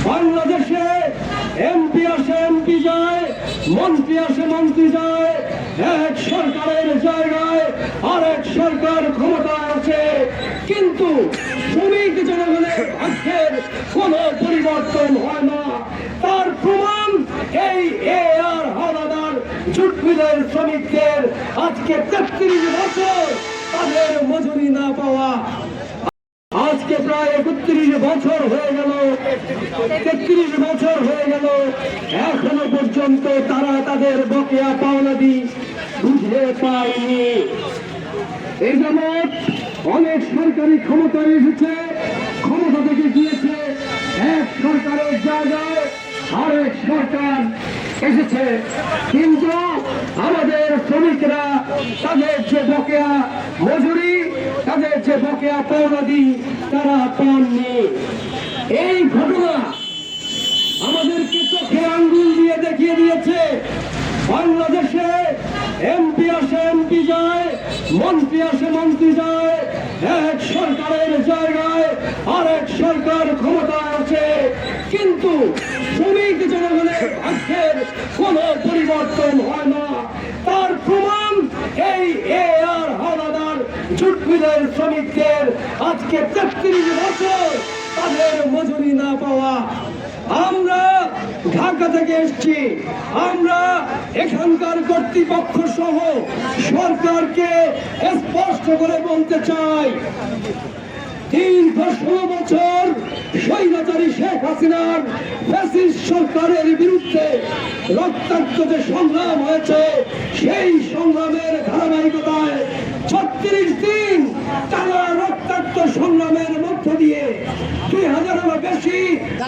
বাংলাদেশে এমপি আসে এমপি যায়, মন্ত্রী আসে মন্ত্রী যায়, এক সরকারের জায়গায় আরেক সরকার ক্ষমতায় আছে, কিন্তু শ্রমিক জনগণের ভাগ্যের কোনো পরিবর্তন হয় না। তার প্রমাণ এই আর হাওলাদার জুটমিলের শ্রমিকদের আজকে 33 বছর তাদের মজুরি না পাওয়া। আজকে প্রায় 31 বছর হয়ে গেল, 33 বছর হয়ে গেল, এখনো পর্যন্ত তারা তাদের বকেয়া পাওনাদি বুঝে পায়নি। এই যাবৎ অনেক সরকারি ক্ষমতায় এসেছে, ক্ষমতা থেকে গিয়েছে, এক সরকারের জায়গায় আরেক সরকার এসেছে, কিন্তু আমাদের শ্রমিকরা তাদের যে বকেয়া মজুরি, তাদের যে বকেয়া পাওনাদি তারা পাননি। এই ঘটনা আমাদেরকে চোখে আঙ্গুল দিয়ে দেখিয়ে দিয়েছে বাংলাদেশে এমপি আসে এমপি যায়, মন্ত্রী আসে মন্ত্রী যায়, এক সরকারের জায়গায় আরেক সরকার ক্ষমতায় আছে, কিন্তু শ্রমিক জনগণের ভাগ্যের কোনো পরিবর্তন হয় না। তার প্রমাণ এই আর হাওলাদার জুটমিলের শ্রমিকদের আজকে 33 বছর তাদের মজুরি না পাওয়া। আমরা ঢাকা থেকে এসেছি, আমরা এখানকার কর্তৃপক্ষ সহ সরকারকে স্পষ্ট করে বলতে চাই, দীর্ঘ 16 বছর স্বৈরাচারী শেখ হাসিনার ফ্যাসিস্ট সরকারের বিরুদ্ধে রক্তাক্ত যে সংগ্রাম হয়েছে, সেই সংগ্রামের ধারাবাহিকতায় 36 দিন টানা রক্তাক্ত সংগ্রামের মধ্য দিয়ে 2000-এরও বেশি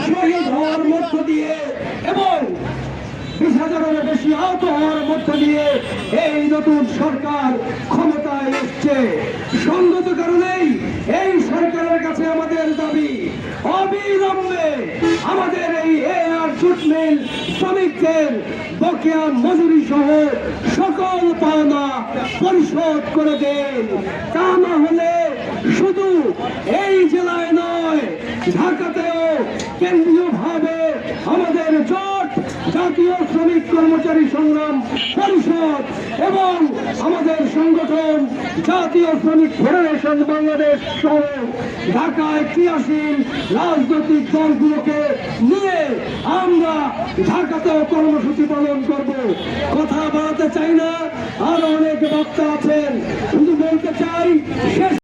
শহীদ হওয়ার মধ্য দিয়ে এবং 20,000-এরও বেশি আহত হওয়ার মধ্য দিয়ে এই নতুন সরকার ক্ষমতায় এসছে। সঙ্গত কারণেই এই সরকারের কাছে আমাদের দাবি, অবিলম্বে আমাদের এই আর জুটমিল শ্রমিকদের বকেয়া মজুরি সহ সকল পাওনা পরিশোধ করে দেন। তা না হলে শুধু এই জেলায় নয়, ঢাকাতেও কেন্দ্রীয়ভাবে আমাদের জোট জাতীয় শ্রমিক কর্মচারী সংগ্রাম পরিষদ এবং আমাদের সংগঠন জাতীয় শ্রমিক ফেডারেশন বাংলাদেশ সহ ঢাকায় ক্রিয়াশীল রাজনৈতিক দলগুলোকে নিয়ে আমরা ঢাকাতেও কর্মসূচি পালন করব। কথা বাড়াতে চাই না, আরো অনেক বক্তা আছেন, শুধু বলতে চাই শেষ